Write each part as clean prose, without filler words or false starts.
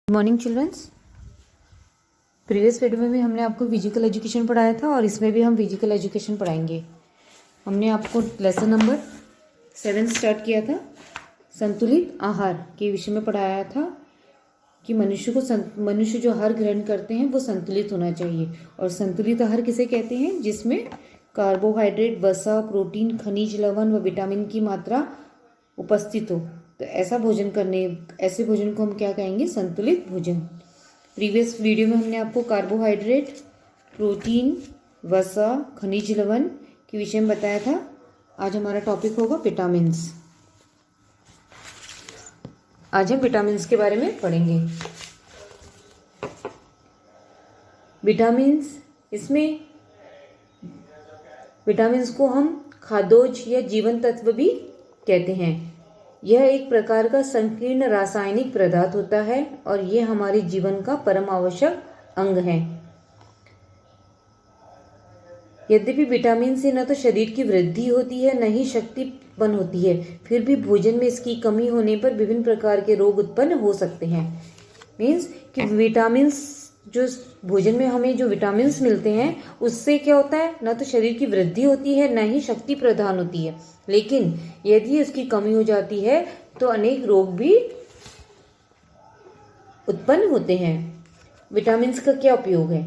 Good morning childrens. Previous video में भी हमने आपको फिजिकल एजुकेशन पढ़ाया था और इसमें भी हम फिजिकल एजुकेशन पढ़ाएंगे। हमने आपको लेसन नंबर 7 स्टार्ट किया था, संतुलित आहार के विषय में पढ़ाया था कि मनुष्य जो आहार ग्रहण करते हैं वो संतुलित होना चाहिए। और संतुलित आहार किसे कहते हैं? जिसमें कार्बोहाइड्रेट, वसा, प्रोटीन, खनिज, लवण व विटामिन की मात्रा उपस्थित हो। तो ऐसे भोजन को हम क्या कहेंगे? संतुलित भोजन। प्रीवियस वीडियो में हमने आपको कार्बोहाइड्रेट, प्रोटीन, वसा, खनिज, लवण के विषय में बताया था। आज हमारा टॉपिक होगा विटामिन्स। आज हम विटामिन्स के बारे में पढ़ेंगे। विटामिन्स, इसमें विटामिन्स को हम खाद्योज या जीवन तत्व भी कहते हैं। यह एक प्रकार का संकीर्ण रासायनिक पदार्थ होता है और यह हमारे जीवन का परम आवश्यक अंग है। यद्यपि विटामिन से न तो शरीर की वृद्धि होती है, न ही शक्ति उत्पन्न होती है, फिर भी भोजन में इसकी कमी होने पर विभिन्न प्रकार के रोग उत्पन्न हो सकते हैं। मीन्स कि विटामिन्स, जो भोजन में हमें जो विटामिन्स मिलते हैं उससे क्या होता है? न तो शरीर की वृद्धि होती है, न ही शक्ति प्रदान होती है, लेकिन यदि इसकी कमी हो जाती है तो अनेक रोग भी उत्पन्न होते हैं। विटामिन्स का क्या उपयोग है?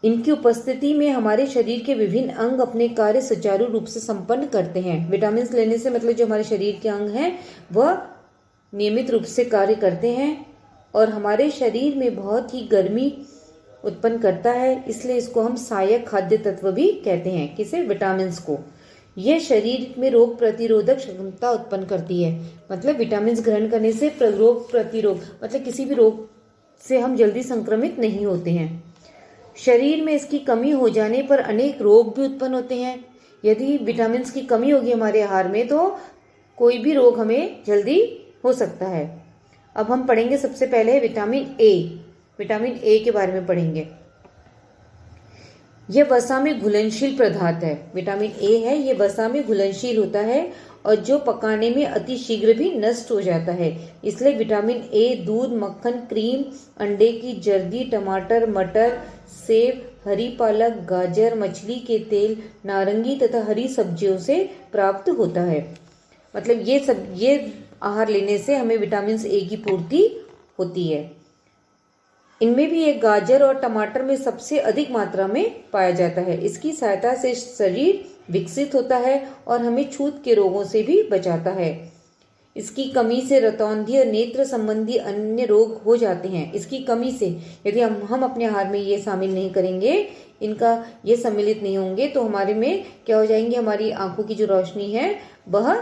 इनकी उपस्थिति में हमारे शरीर के विभिन्न अंग अपने कार्य सुचारू रूप से संपन्न करते हैं। विटामिन्स लेने से मतलब जो हमारे शरीर के अंग हैं वह नियमित रूप से कार्य करते हैं और हमारे शरीर में बहुत ही गर्मी उत्पन्न करता है, इसलिए इसको हम सहायक खाद्य तत्व भी कहते हैं। किसे? विटामिन्स को। यह शरीर में रोग प्रतिरोधक क्षमता उत्पन्न करती है। मतलब विटामिन्स ग्रहण करने से रोग प्रतिरोध, मतलब किसी भी रोग से हम जल्दी संक्रमित नहीं होते हैं। शरीर में इसकी कमी हो जाने पर अनेक रोग भी उत्पन्न होते हैं। यदि विटामिन्स की कमी होगी हमारे आहार में तो कोई भी रोग हमें जल्दी हो सकता है। अब हम पढ़ेंगे सबसे पहले विटामिन ए। विटामिन ए के बारे में पढ़ेंगे। यह वसा में घुलनशील पदार्थ है। विटामिन ए है, यह वसा में घुलनशील होता है और जो पकाने में अति शीघ्र भी नष्ट हो जाता है। इसलिए विटामिन ए दूध, मक्खन, क्रीम, अंडे की जर्दी, टमाटर, मटर, सेब, हरी पालक, गाजर, मछली के तेल, नारंगी तथा हरी सब्जियों से प्राप्त होता है। मतलब ये आहार लेने से हमें विटामिन ए की पूर्ति होती है। इनमें भी एक गाजर और टमाटर में सबसे अधिक मात्रा में पाया जाता है। इसकी सहायता से शरीर विकसित होता है और हमें छूत के रोगों से भी बचाता है। इसकी कमी से रतौंधी और नेत्र संबंधी अन्य रोग हो जाते हैं। इसकी कमी से यदि हम अपने आहार में ये शामिल नहीं करेंगे, इनका ये सम्मिलित नहीं होंगे तो हमारे में क्या हो जाएंगे? हमारी आंखों की जो रोशनी है वह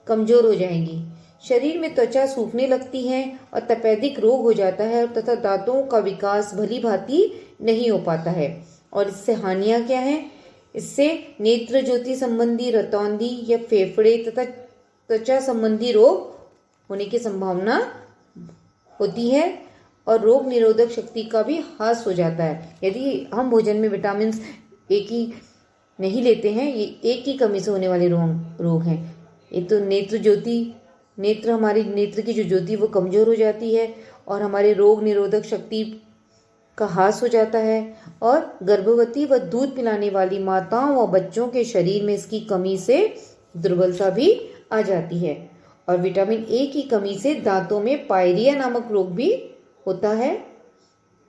कमजोर हो जाएगी। शरीर में त्वचा सूखने लगती है और तपेदिक रोग हो जाता है तथा दांतों का विकास भली भांति नहीं हो पाता है। और इससे हानियां क्या हैं? इससे नेत्र ज्योति संबंधी, रतौंधी या फेफड़े तथा त्वचा संबंधी रोग होने की संभावना होती है और रोग निरोधक शक्ति का भी ह्रास हो जाता है। यदि हम भोजन में विटामिन ए की नहीं लेते हैं, ये एक की कमी से होने वाले रोग हैं। एक तो हमारी नेत्र की जो ज्योति वो कमजोर हो जाती है और हमारे रोग निरोधक शक्ति का ह्रास हो जाता है और गर्भवती व दूध पिलाने वाली माताओं व बच्चों के शरीर में इसकी कमी से दुर्बलता भी आ जाती है। और विटामिन ए की कमी से दांतों में पायरिया नामक रोग भी होता है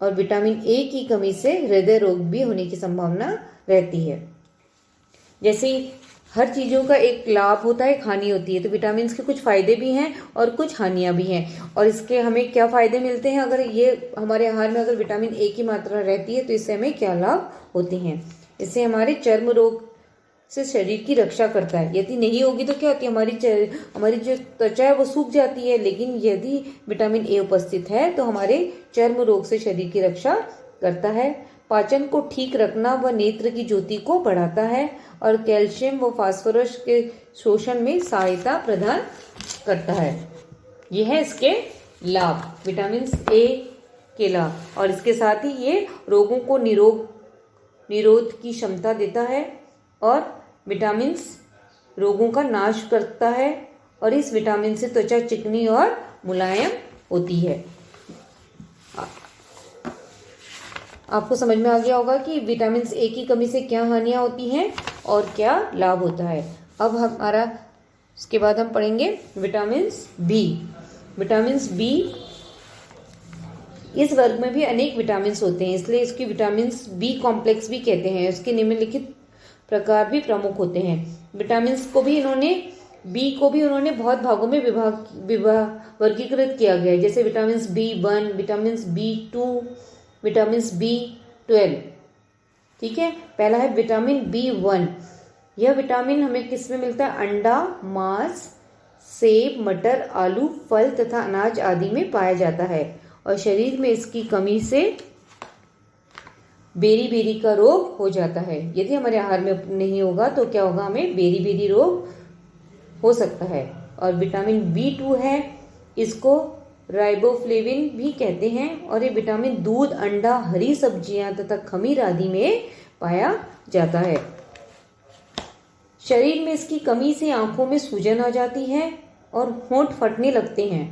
और विटामिन ए की कमी से हृदय रोग भी होने की संभावना रहती है। जैसे हर चीज़ों का एक लाभ होता है, एक हानि होती है, तो विटामिन के कुछ फायदे भी हैं और कुछ हानियां भी हैं। और इसके हमें क्या फायदे मिलते हैं? अगर ये हमारे आहार में अगर विटामिन ए की मात्रा रहती है तो इससे हमें क्या लाभ होते हैं? इससे हमारे चर्म रोग से शरीर की रक्षा करता है। यदि नहीं होगी तो क्या होती है? हमारी जो त्वचा है वो सूख जाती है, लेकिन यदि विटामिन ए उपस्थित है तो हमारे चर्म रोग से शरीर की रक्षा करता है। पाचन को ठीक रखना व नेत्र की ज्योति को बढ़ाता है और कैल्शियम व फास्फोरस के शोषण में सहायता प्रदान करता है। यह है इसके लाभ, विटामिन ए के लाभ। और इसके साथ ही ये रोगों को निरोध की क्षमता देता है और विटामिन रोगों का नाश करता है और इस विटामिन से त्वचा चिकनी और मुलायम होती है। आपको समझ में आ गया होगा कि विटामिन ए की कमी से क्या हानियां होती हैं और क्या लाभ होता है। अब हमारा उसके बाद हम पढ़ेंगे विटामिन बी। विटामिन बी, इस वर्ग में भी अनेक विटामिन होते हैं, इसलिए इसकी विटामिन बी कॉम्प्लेक्स भी कहते हैं। इसके निम्नलिखित प्रकार भी प्रमुख होते हैं। विटामिन को भी उन्होंने बहुत भागों में वर्गीकृत किया गया है, जैसे vitamin B1, vitamin B2, vitamin B12। ठीक है, पहला है विटामिन B1। यह विटामिन हमें किस में मिलता है? अंडा, मांस, सेब, मटर, आलू, फल तथा अनाज आदि में पाया जाता है और शरीर में इसकी कमी से बेरी का रोग हो जाता है। यदि हमारे आहार में नहीं होगा तो क्या होगा? हमें बेरी रोग हो सकता है। और विटामिन B2 है, इसको राइबोफ्लेविन भी कहते हैं और ये विटामिन दूध, अंडा, हरी सब्जियां तथा खमीर आदि में पाया जाता है। शरीर में इसकी कमी से आंखों में सूजन आ जाती है और होंठ फटने लगते हैं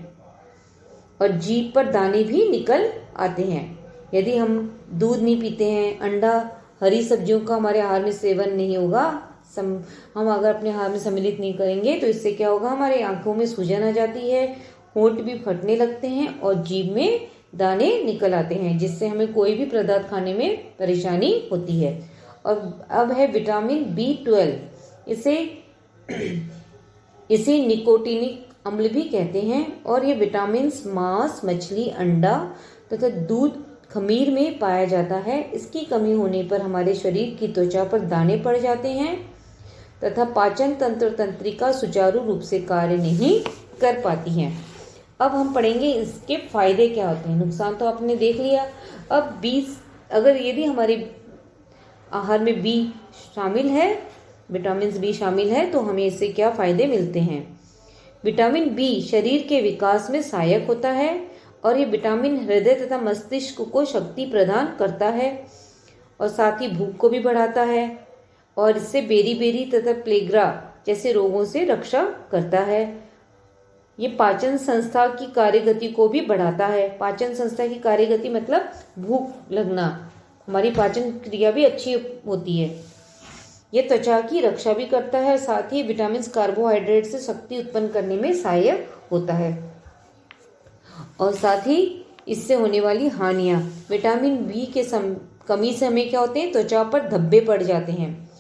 और जीभ पर दाने भी निकल आते हैं। यदि हम दूध नहीं पीते हैं, अंडा, हरी सब्जियों का हमारे आहार में सेवन नहीं होगा, हम अगर अपने आहार में सम्मिलित नहीं करेंगे तो इससे क्या होगा? हमारे आंखों में सूजन आ जाती है, होंठ भी फटने लगते हैं और जीभ में दाने निकल आते हैं, जिससे हमें कोई भी पदार्थ खाने में परेशानी होती है। और अब है विटामिन B12। इसे निकोटिनिक अम्ल भी कहते हैं और ये विटामिन मांस, मछली, अंडा तथा दूध, खमीर में पाया जाता है। इसकी कमी होने पर हमारे शरीर की त्वचा पर दाने पड़ जाते हैं तथा पाचन तंत्रिका सुचारू रूप से कार्य नहीं कर पाती हैं। अब हम पढ़ेंगे इसके फायदे क्या होते हैं। नुकसान तो आपने देख लिया। अब यदि हमारे आहार में बी शामिल है, विटामिन बी शामिल है, तो हमें इससे क्या फायदे मिलते हैं? विटामिन बी शरीर के विकास में सहायक होता है और ये विटामिन हृदय तथा मस्तिष्क को शक्ति प्रदान करता है और साथ ही भूख को भी बढ़ाता है और इससे बेरी तथा प्लेग्रा जैसे रोगों से रक्षा करता है। ये पाचन संस्था की कार्यगति को भी बढ़ाता है। पाचन संस्था की कार्यगति मतलब भूख लगना, हमारी पाचन क्रिया भी अच्छी होती है। ये त्वचा की रक्षा भी करता है, साथ ही विटामिन कार्बोहाइड्रेट से शक्ति उत्पन्न करने में सहायक होता है। और साथ ही इससे होने वाली हानियां, विटामिन बी के कमी से हमें क्या होते हैं? त्वचा पर धब्बे पड़ जाते हैं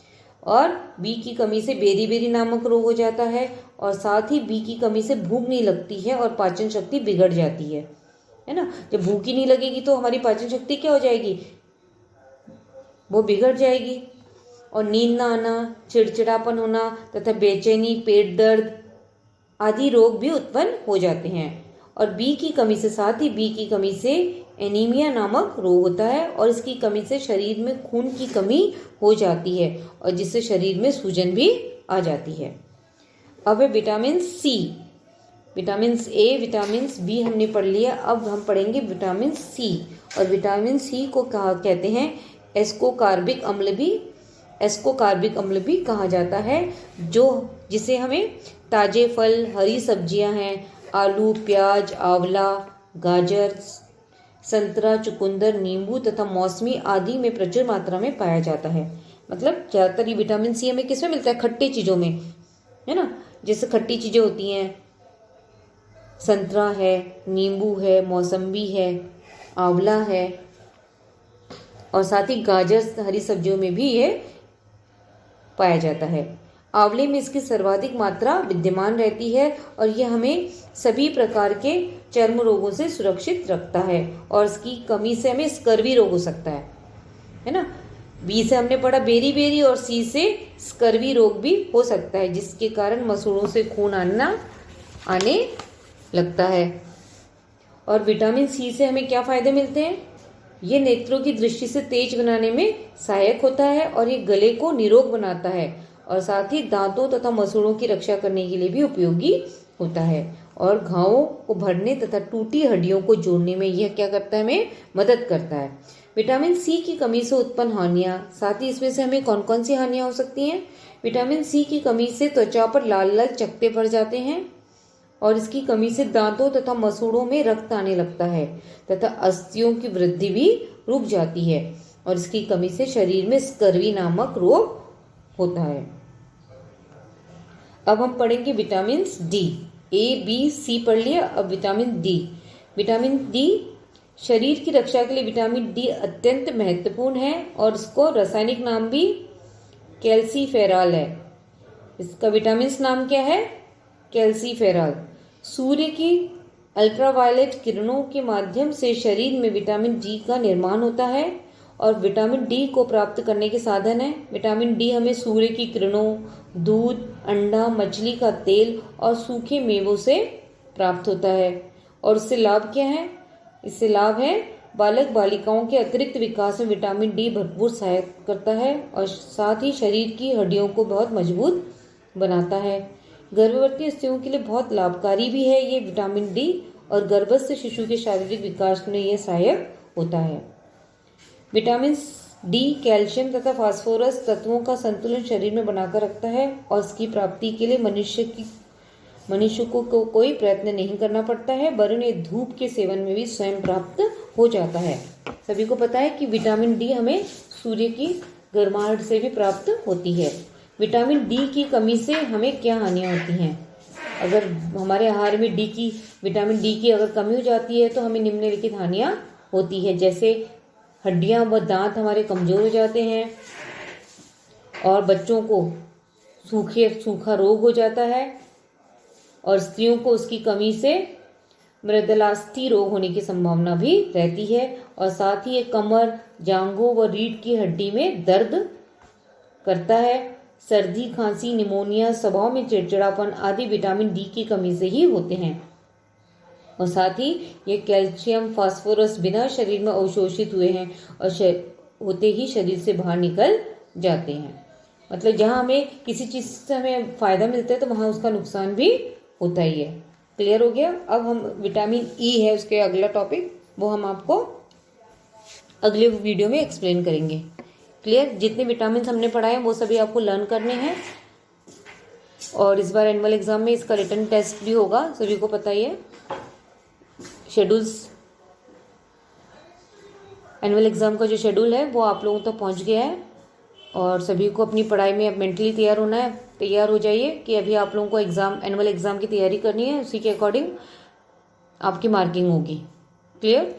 और बी की कमी से बेरी नामक रोग हो जाता है और साथ ही बी की कमी से भूख नहीं लगती है और पाचन शक्ति बिगड़ जाती है ना। जब भूख ही नहीं लगेगी तो हमारी पाचन शक्ति क्या हो जाएगी? वो बिगड़ जाएगी और नींद ना आना, चिड़चिड़ापन होना तथा बेचैनी, पेट दर्द आदि रोग भी उत्पन्न हो जाते हैं। और बी की कमी से, साथ ही बी की कमी से एनीमिया नामक रोग होता है और इसकी कमी से शरीर में खून की कमी हो जाती है और जिससे शरीर में सूजन भी आ जाती है। अब है vitamin C. Vitamin A, vitamin B हमने पढ़ लिया। अब हम पढ़ेंगे विटामिन सी। और विटामिन सी को कहते हैं एस्कोकार्बिक अम्ल भी कहा जाता है, जिसे हमें ताजे फल, हरी सब्जियां हैं, आलू, प्याज, आंवला, गाजर, संतरा, चुकंदर, नींबू तथा मौसमी आदि में प्रचुर मात्रा में पाया जाता है। मतलब ज्यादातर ये विटामिन सी हमें किसमें मिलता है? खट्टी चीजों में, है ना। जैसे खट्टी चीजें होती हैं, संतरा है, नींबू है, मौसम्बी है, आंवला है और साथ ही गाजर, हरी सब्जियों में भी ये पाया जाता है। आंवले में इसकी सर्वाधिक मात्रा विद्यमान रहती है और यह हमें सभी प्रकार के चर्म रोगों से सुरक्षित रखता है और इसकी कमी से हमें स्कर्वी रोग हो सकता है ना। बी से हमने पढ़ा बेरी और सी से स्कर्वी रोग भी हो सकता है, जिसके कारण मसूड़ों से खून आने लगता है। और विटामिन सी से हमें क्या फायदे मिलते हैं? ये नेत्रों की दृष्टि से तेज बनाने में सहायक होता है और ये गले को निरोग बनाता है और साथ ही दांतों तथा मसूड़ों की रक्षा करने के लिए भी उपयोगी होता है और घावों को भरने तथा टूटी हड्डियों को जोड़ने में यह क्या करता है? हमें मदद करता है। विटामिन सी की कमी से उत्पन्न हानियां, साथ ही इसमें से हमें कौन कौन सी हानियां हो सकती हैं? विटामिन सी की कमी से त्वचा पर लाल लाल चकत्ते पड़ जाते हैं और इसकी कमी से दांतों तथा मसूड़ों में रक्त आने लगता है तथा अस्थियों की वृद्धि भी रुक जाती है और इसकी कमी से शरीर में स्कर्वी नामक रोग होता है। अब हम पढ़ेंगे vitamin D. A B C पढ़ लिया, अब विटामिन डी। विटामिन डी शरीर की रक्षा के लिए विटामिन डी अत्यंत महत्वपूर्ण है और इसको रासायनिक नाम भी कैल्सीफेरॉल है। इसका विटामिन नाम क्या है? कैल्सीफेरॉल। सूर्य की अल्ट्रावायलेट किरणों के माध्यम से शरीर में विटामिन डी का निर्माण होता है और विटामिन डी को प्राप्त करने के साधन है। विटामिन डी हमें सूर्य की किरणों, दूध, अंडा, मछली का तेल और सूखे मेवों से प्राप्त होता है। और इससे लाभ क्या है? इससे लाभ है बालक बालिकाओं के अतिरिक्त विकास में विटामिन डी भरपूर सहायता करता है और साथ ही शरीर की हड्डियों को बहुत मजबूत बनाता है। गर्भवती स्त्रियों के लिए बहुत लाभकारी भी है ये विटामिन डी और गर्भस्थ शिशु के शारीरिक विकास में यह सहायक होता है। विटामिन डी कैल्शियम तथा फास्फोरस तत्वों का संतुलन शरीर में बनाकर रखता है और इसकी प्राप्ति के लिए मनुष्य को कोई प्रयत्न नहीं करना पड़ता है, वरन ये धूप के सेवन में भी स्वयं प्राप्त हो जाता है। सभी को पता है कि विटामिन डी हमें सूर्य की गर्माहट से भी प्राप्त होती है। विटामिन डी की कमी से हमें क्या हानियां होती हैं? अगर हमारे आहार में विटामिन डी की अगर कमी हो जाती है तो हमें निम्नलिखित हानियां होती है, जैसे हड्डियां व दांत हमारे कमजोर हो जाते हैं और बच्चों को सूखा रोग हो जाता है और स्त्रियों को उसकी कमी से मृदलास्थि रोग होने की संभावना भी रहती है और साथ ही ये कमर, जांघों व रीढ़ की हड्डी में दर्द करता है। सर्दी, खांसी, निमोनिया, स्वभाव में चिड़चिड़ापन आदि विटामिन डी की कमी से ही होते हैं और साथ ही ये कैल्शियम, फास्फोरस बिना शरीर में अवशोषित हुए हैं और होते ही शरीर से बाहर निकल जाते हैं। मतलब जहां हमें किसी चीज से हमें फायदा मिलता है तो वहां उसका नुकसान भी होता ही है। क्लियर हो गया? अब हम विटामिन ई है उसके अगला टॉपिक, वो हम आपको अगले वीडियो में एक्सप्लेन करेंगे। क्लियर? जितने विटामिन हमने पढ़ाए वो सभी आपको लर्न करने हैं और इस बार एनुअल एग्जाम में इसका रिटन टेस्ट भी होगा, सभी को पता ही है। शेड्यूल्स, एनुअल एग्जाम का जो शेड्यूल है वो आप लोगों तक पहुंच गया है और सभी को अपनी पढ़ाई में अब मेंटली तैयार होना है। तैयार हो जाइए कि अभी आप लोगों को एनुअल एग्जाम की तैयारी करनी है, उसी के अकॉर्डिंग आपकी मार्किंग होगी। क्लियर?